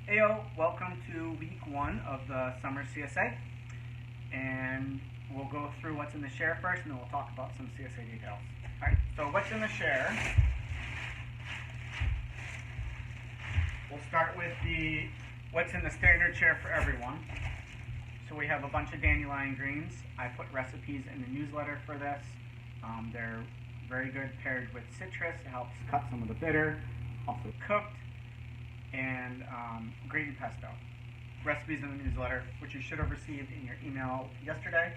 Ayo, welcome to week 1 of the summer CSA, and we'll go through what's in the share first, and then we'll talk about some CSA details. Alright, so what's in the share? We'll start with what's in the standard share for everyone. So we have a bunch of dandelion greens. I put recipes in the newsletter for this. They're very good paired with citrus. It helps cut some of the bitter. Also cooked. And gravy pesto. Recipes in the newsletter, which you should have received in your email yesterday.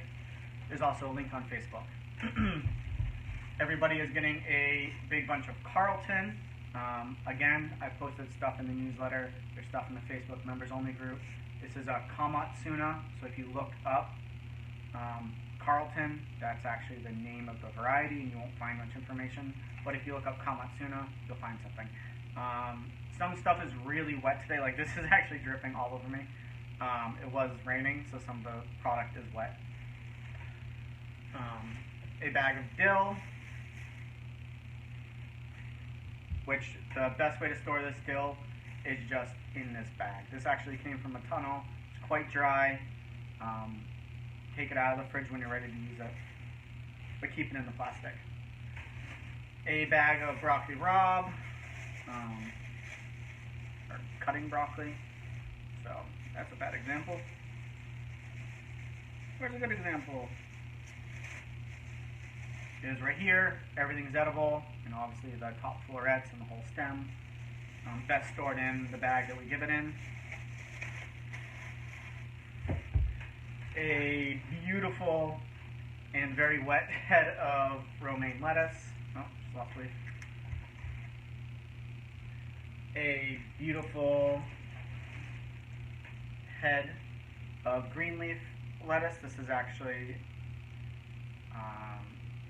There's also a link on Facebook. Everybody is getting a big bunch of Carlton. Again, I posted stuff in the newsletter. There's stuff in the Facebook members only group. This is a Kamatsuna, so if you look up Carlton, that's actually the name of the variety, and you won't find much information. But if you look up Kamatsuna, you'll find something. Some stuff is really wet today. Like, this is actually dripping all over me. It was raining, so some of the product is wet. A bag of dill, which the best way to store this dill is just in this bag. This actually came from a tunnel. It's quite dry. Take it out of the fridge when you're ready to use it, but keep it in the plastic. A bag of broccoli rabe, or cutting broccoli. So that's a bad example. Where's a good example? It is right here. Everything's edible, and obviously the top florets and the whole stem. Best stored in the bag that we give it in. A beautiful and very wet head of romaine lettuce. Oh, just lost leaf. A beautiful head of green leaf lettuce. This is actually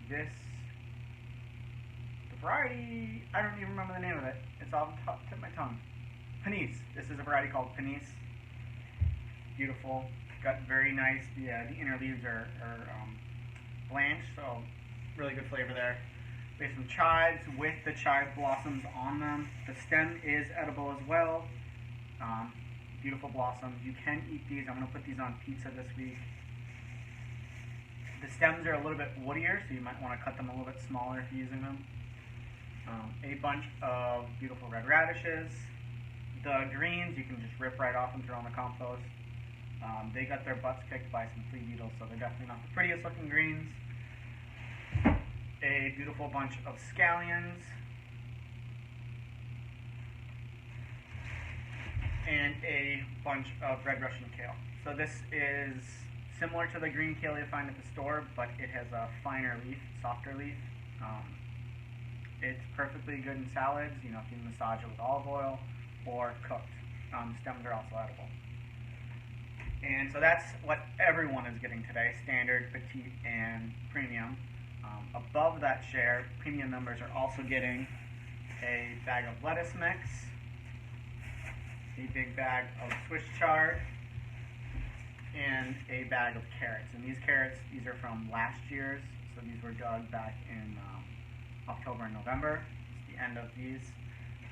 the variety, I don't even remember the name of it. It's off the tip of my tongue. Panisse. This is a variety called Panisse. Beautiful. Got very nice, the inner leaves are blanched, so really good flavor there. We have some chives with the chive blossoms on them. The stem is edible as well. Beautiful blossoms. You can eat these. I'm going to put these on pizza this week. The stems are a little bit woodier, so you might want to cut them a little bit smaller if you're using them. A bunch of beautiful red radishes. The greens you can just rip right off and throw in the compost. They got their butts kicked by some flea beetles, so they're definitely not the prettiest looking greens. A beautiful bunch of scallions. And a bunch of red Russian kale. So this is similar to the green kale you find at the store, but it has a finer leaf, softer leaf. It's perfectly good in salads, you know, if you massage it with olive oil or cooked. Stems are also edible. And so that's what everyone is getting today, standard, petite, and premium. Above that share, premium members are also getting a bag of lettuce mix, a big bag of Swiss chard, and a bag of carrots. And these carrots, these are from last year's, so these were dug back in October and November. It's the end of these.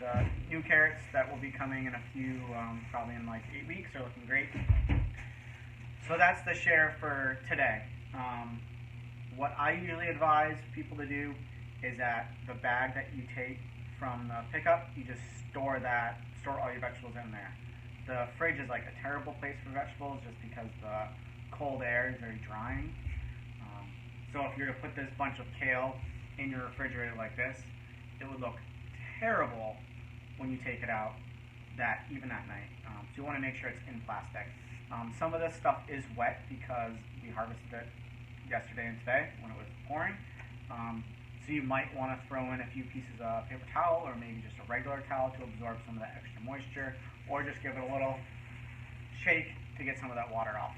The new carrots that will be coming in a few, probably in like 8 weeks, are looking great. So that's the share for today. What I usually advise people to do is that the bag that you take from the pickup, you just store all your vegetables in there. The fridge is like a terrible place for vegetables just because the cold air is very drying. So if you're to put this bunch of kale in your refrigerator like this, it would look terrible when you take it out even that night. So you want to make sure it's in plastic. Some of this stuff is wet because we harvested it yesterday and today when it was pouring. So you might want to throw in a few pieces of paper towel or maybe just a regular towel to absorb some of that extra moisture, or just give it a little shake to get some of that water off.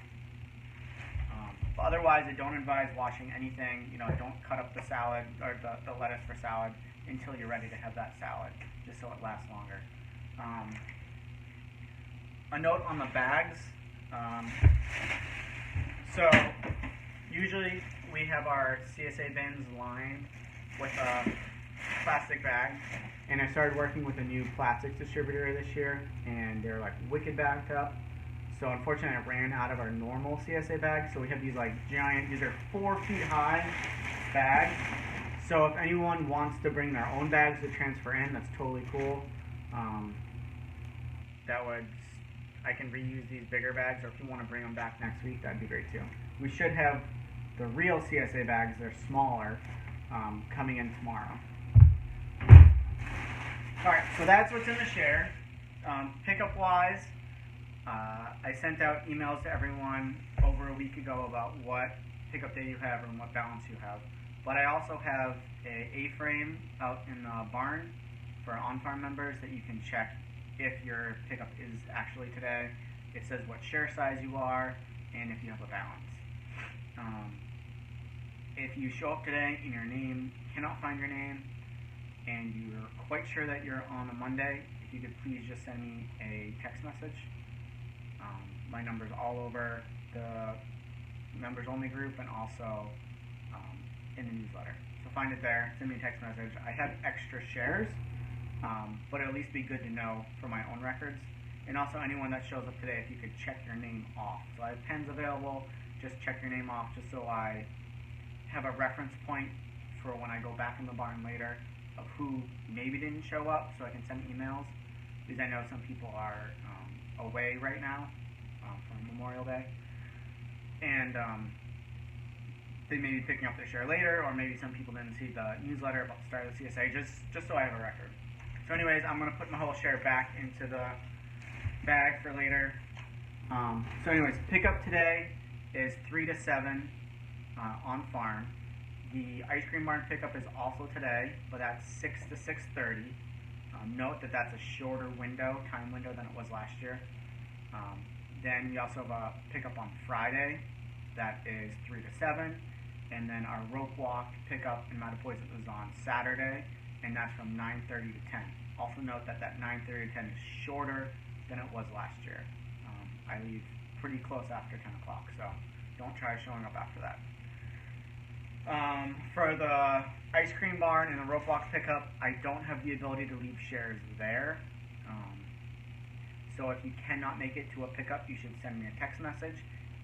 But otherwise, I don't advise washing anything. You know, don't cut up the salad or the lettuce for salad until you're ready to have that salad, just so it lasts longer. A note on the bags. So usually we have our CSA bins lined with a plastic bags. And I started working with a new plastics distributor this year, and they're like wicked backed up. So unfortunately I ran out of our normal CSA bags, so we have these like giant, these are 4 feet high bags. So if anyone wants to bring their own bags to transfer in, that's totally cool. I can reuse these bigger bags, or if you want to bring them back next week, that'd be great too. We should have the real CSA bags, they're smaller, coming in tomorrow. Alright, so that's what's in the share. Pickup wise, I sent out emails to everyone over a week ago about what pickup day you have and what balance you have. But I also have a A-frame out in the barn for on-farm members that you can check if your pickup is actually today. It says what share size you are and if you have a balance. If you show up today and your name cannot find your name and you're quite sure that you're on a Monday, if you could please just send me a text message. My number's all over the members only group and also in the newsletter. So find it there, send me a text message. I have extra shares, but it'll at least be good to know for my own records. And also anyone that shows up today, if you could check your name off. So I have pens available, just check your name off just so I have a reference point for when I go back in the barn later of who maybe didn't show up, so I can send emails, because I know some people are away right now for Memorial Day, and they may be picking up their share later, or maybe some people didn't see the newsletter about the start of the CSA, just so I have a record. So anyways, I'm going to put my whole share back into the bag for later. So anyways, pickup today is 3 to 7 on farm. The ice cream barn pickup is also today, but that's 6 to 6:30. Note that that's a shorter time window than it was last year. Then we also have a pickup on Friday that is 3 to 7, and then our rope walk pickup in Mattapoisett is on Saturday, and that's from 9:30 to 10. Also note that 9:30 to 10 is shorter than it was last year. I leave pretty close after 10 o'clock, so don't try showing up after that. For the ice cream barn and the rope walk pickup, I don't have the ability to leave shares there. So if you cannot make it to a pickup, you should send me a text message,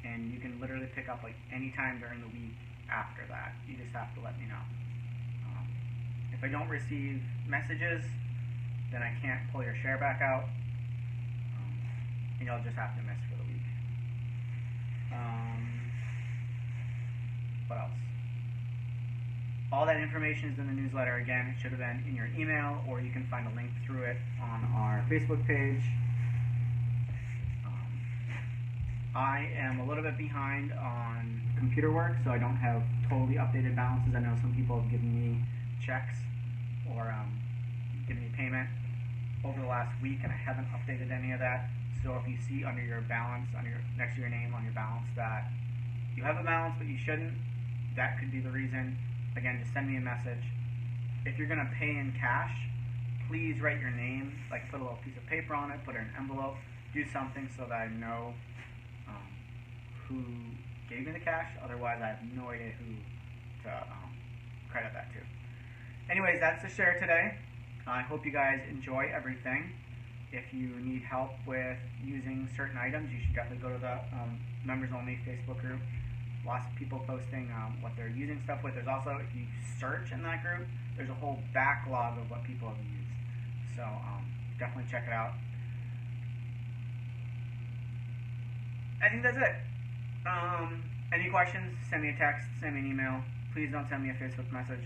and you can literally pick up like any time during the week after that. You just have to let me know. If I don't receive messages, then I can't pull your share back out, and you'll just have to miss for the week. What else? All that information is in the newsletter. Again, it should have been in your email, or you can find a link through it on our Facebook page. I am a little bit behind on computer work, so I don't have totally updated balances. I know some people have given me checks or given me payment over the last week, and I haven't updated any of that. So if you see under your balance, next to your name on your balance, that you have a balance but you shouldn't, that could be the reason. Again, just send me a message. If you're going to pay in cash, please write your name, like put a little piece of paper on it, put it in an envelope, do something so that I know who gave me the cash. Otherwise, I have no idea who to credit that to. Anyways, that's the share today. I hope you guys enjoy everything. If you need help with using certain items, you should definitely go to the members only Facebook group. Lots of people posting what they're using stuff with. There's also, if you search in that group, there's a whole backlog of what people have used. So definitely check it out. I think that's it. Any questions, send me a text, send me an email. Please don't send me a Facebook message.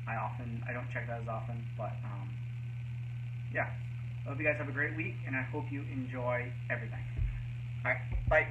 I don't check that as often, but yeah. I hope you guys have a great week, and I hope you enjoy everything. Alright, bye.